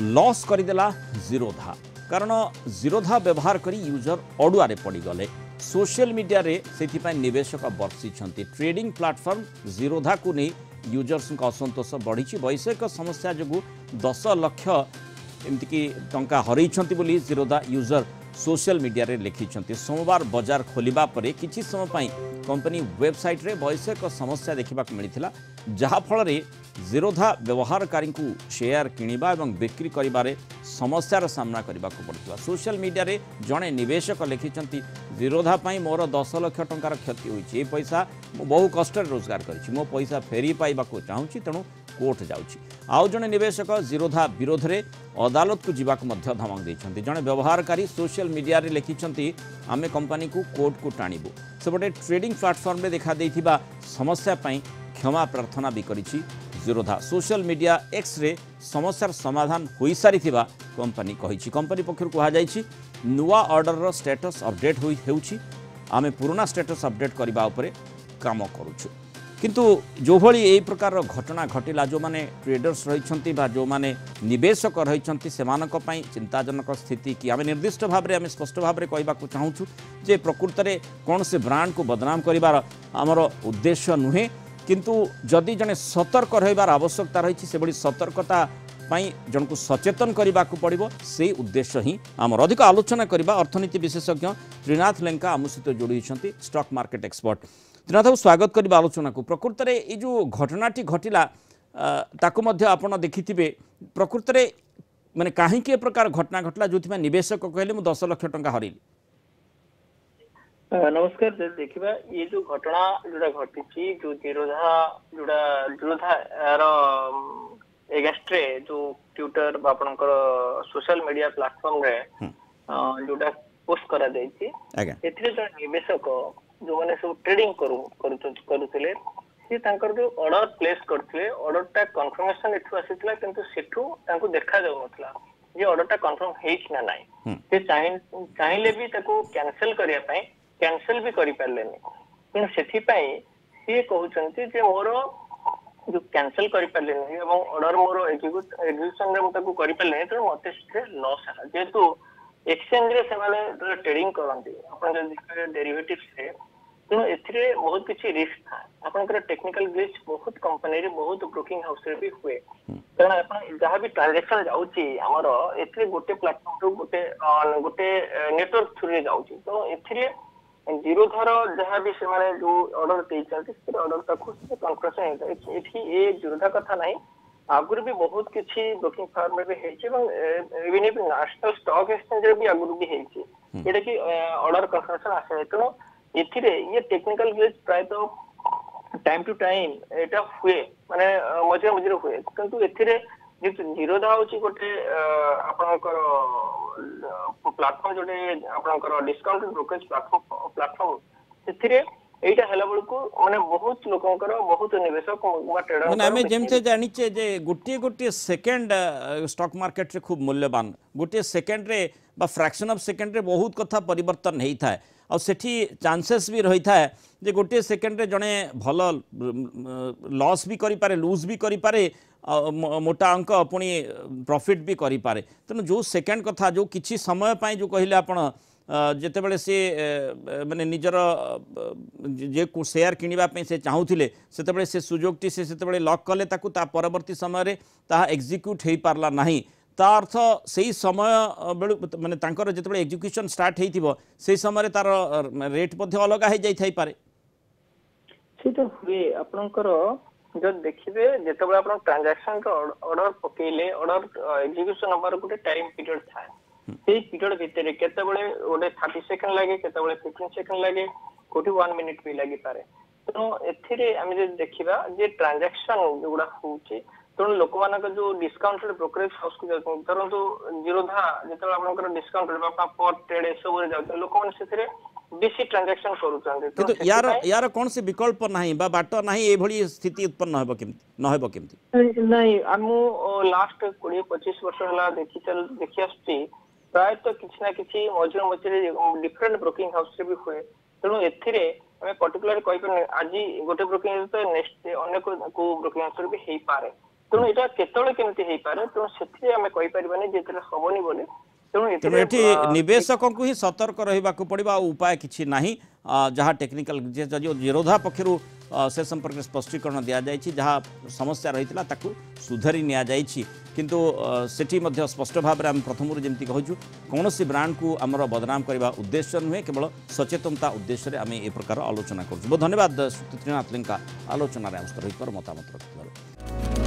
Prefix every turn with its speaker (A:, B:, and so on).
A: Loss करदेला Zerodha कारण जीरोधा व्यवहार करी यूजर अड़ुआरे पड़गले सोशल मीडिया रे से निवेशक बर्षिंट ट्रेडिंग प्लाटफर्म जीरोधा को नहीं यूजर्स असंतोष बढ़ी वैषयिक समस्या जो 10 लाख एमतीक टंका हरइछंती बोली जीरोधा यूजर सोशल मीडिया रे लिखिछंती। सोमवार बाजार खोलिबा परे किछि समय पई कंपनी वेबसाइट रे वैषयिक समस्या देखा मिलता जहाँ फल जीरोधा व्यवहारकारी को शेयर किणवा और बिक्री करिबारे समस्यार सामना करने को पड़ता। सोशल मीडिया रे जड़े निवेशक लिखिछंती जीरोधा पई मोर 10 लाख टंकार क्षति होइछि पैसा मु बहु कष्ट रोजगार करिछि मो पैसा फेरी पाइबा को चाहूँगी तेणु कोर्ट जाउछि। आउ जड़े निवेशक जीरोधा विरोध में अदालत को जीवाक मध्य धमक देइछंती। जड़े व्यवहारकारी सोशल मीडिया रे लिखिछंती आमे कंपनी को कोर्ट को टाणीबू सेपटे ट्रेडिंग प्लाटफर्म रे देखा देइथिबा समस्या पई क्षमा प्रार्थना भी करिछि जीरोधा। सोशल मीडिया एक्स रे समस्यार समाधान हो सारी कंपनी कही कंपनी पक्षर कहुई नुआ ऑर्डर रो स्टेटस अपडेट होउछि आमे पुराना स्टेटस अपडेट करबा उपरे काम करूछु किंतु जो भली एई प्रकार घटना घटिला जो माने ट्रेडर्स रहिछंती बा जो माने निवेशक रहिछंती सेमानक पई चिंताजनक स्थिति कि आमे निर्दिष्ट भाव में आमे स्पष्ट भाव में कहबा को चाहूछु जे प्रकृत रे कोन से ब्रांड को बदनाम करिवार हमर उद्देश्य नुहे किंतु जदि जने सतर्क रहिबार आवश्यकता रही से बड़ी सतर्कता पाई जन को सचेतन करने को पड़ो से उद्देश्य ही आमर अधिक आलोचना करबा अर्थनीति विशेषज्ञ त्रिनाथ लेंका आम सहित जोड़ी स्टॉक मार्केट एक्सपर्ट। त्रिनाथ बाबू स्वागत करबा आलोचना को। प्रकृत में ये जो घटनाटी घटिला ताकू मध्य आपण देखिथिबे प्रकृत में माने काहे के प्रकार घटना घटला जो निवेशक कहले मु 10 लाख टंका हरिली।
B: नमस्कार देखिबा ये जो घटना जोड़ा घटी जो जीरोधा यार एगेस्ट्रे जो ट्विटर आपनकर सोशल मीडिया प्लेटफॉर्म रे जोड़ा पोस्ट करा जायछि एथिरे जो निवेशक जो माने सब ट्रेडिंग करूथिले से तांकर जो ऑर्डर प्लेस करथिले ऑर्डरटा कंफर्मेशन एठू आसीतला किंतु सेठू तांको देखा जाउ नथला जे ऑर्डरटा कंफर्म हेइछ ना नाही से चाहिले भी ताको कैंसिल करिया पई कैंसिल भी करि पारलेनी तेणु से सी कहते जे मोर जो कैंसिल करि पारलेनी एवं ऑर्डर मोर एग्जीक्यूशन रे मते को करि पारलेनी तेणु मते से लॉस है जेतु एक्सचेंज रे से माने ट्रेडिंग करंती अपन जे डेरिवेटिव्स रे तेणु एथिरे बहुत किछि रिस्क था आपनकर टेक्निकल ग्लिच बहुत कंपनी रे बहुत ब्रोकिंग हाउस रे भी हुए कारण अपन जहाँ भी ट्रांजैक्शन जाउची हमर एथिरे गोटे प्लेटफॉर्म रो गोटे नेटवर्क थ्रू रे जाउची तो एथिरे जीरोधार जहाँ भी से माने जो ऑर्डर देइछंती से ऑर्डर तक कंफर्मेशन एठी ए जीरोधा कथा नहीं आगुर भी बहुत किछि ब्रोकिंग फर्म में भी हेछि एवं इवन भी नेशनल स्टॉक एक्सचेंज रे भी आगुर भी हेछि एटा कि ऑर्डर कंफर्मेशन आसे तो एथिरे ये टेक्निकल ग्लिच प्राय तो टाइम टू टाइम एटा हुए माने मझे मझे हुए किंतु एथिरे जीरोधा होची गोटे आपनकर प्लेटफॉर्म जोटे आपनकर डिस्काउंट ब्रोकरेज प्लेटफॉर्म सेथिरे एटा हला बळको माने बहुत लोकंकर बहुत निवेशक वा ट्रेडर
A: माने हमें जेमते जानिचे जे गोटे सेकंड स्टॉक मार्केट रे खूब मूल्यवान गोटे सेकंड रे बा फ्रैक्शन ऑफ सेकंड रे बहुत कथा परिवर्तन हेई थाए और सेठी चांसेस भी रही था जे गोटे सेकंड रे जने भल लॉस भी करि पारे लूज भी करि पारे मोटा अंक पुणी प्रॉफिट भी करि पारे तेणु जो सेकंड कथा जो किछि समय पाई जो कहले आपण जेते बेले से माने निजर जे को शेयर किनिबा पे से चाहूथिले सेते बेले से सुजोगटी से सेते बेले लॉक कले ताकू ता परवर्ती समय रे ता एग्जीक्यूट हेई पारला नाही ता अर्थ से समय माने तांकर जेते बेले एग्जीक्यूशन स्टार्ट हेइथिबो से समय रे तार रेट मध्ये अलग हे जाई थाई पारे
B: सेटा हुए आपनकर जब देखिबे जेते बेले आपन ट्रांजैक्शन का ऑर्डर पकेले ऑर्डर एग्जीक्यूशन नंबर गोटे टाइम पीरियड था से पीरियड भितर केते बेले ओडे 30 सेकंड लागे केते बेले 15 सेकंड लागे कोटी 1 मिनिट भी लागी पारे तो एथिरे हम जे देखिबा जे ट्रांजैक्शन जोडा होउची तो लोक मानक जो डिस्काउंट ब्रोकरेज हाउस को धरतु जीरोधा जेते आपनकर डिस्काउंट पर ट्रेड सब रे जाउ लोक मन सेथिरे बेसी ट्रांजैक्शन करूछन
A: किंतु यार कौन से विकल्प नाही बा बाट नाही ए भली स्थिति उत्पन्न होबो केमति न होबो केमति
B: नहीं हमु लास्ट 20-25 वर्ष हला देखि आस्ती प्राय तो किछि ना किछि मझे डिफरेंट ब्रोकिंग हाउस रे भी हुए तेणु एथिरे हमें पर्टिकुलर कहि पर आज गोटे ब्रोकिंग तो नेक्स्ट अन्य को ब्रोकिंग हाउस रे भी हेई पारे तेणु एटा केतळे केमती हेई पारे तेणु सेथि आमे कहि परिबानी जेतले सबनी बोली
A: तेणु एठी निवेशक को ही सतर्क रहिबा को पड़िबा उपाय किछि नाही जहाँ टेक्निकल जो जीरोधा पक्षरु से संपर्क में स्पष्टीकरण दि जाइछि जहाँ समस्या रही ताकू सुधारी निया जाइछि किंतु सेठी मध्य स्पष्ट भाव में आम प्रथम जमी कहूँ कौन ब्रांड को आमर बदनाम करने उद्देश्य नुहे केवल सचेतनता उद्देश्य आम ए प्रकार आलोचना करुँ बहुत धन्यवाद त्रिनाथ लिंका आलोचन मतामत रखिबार।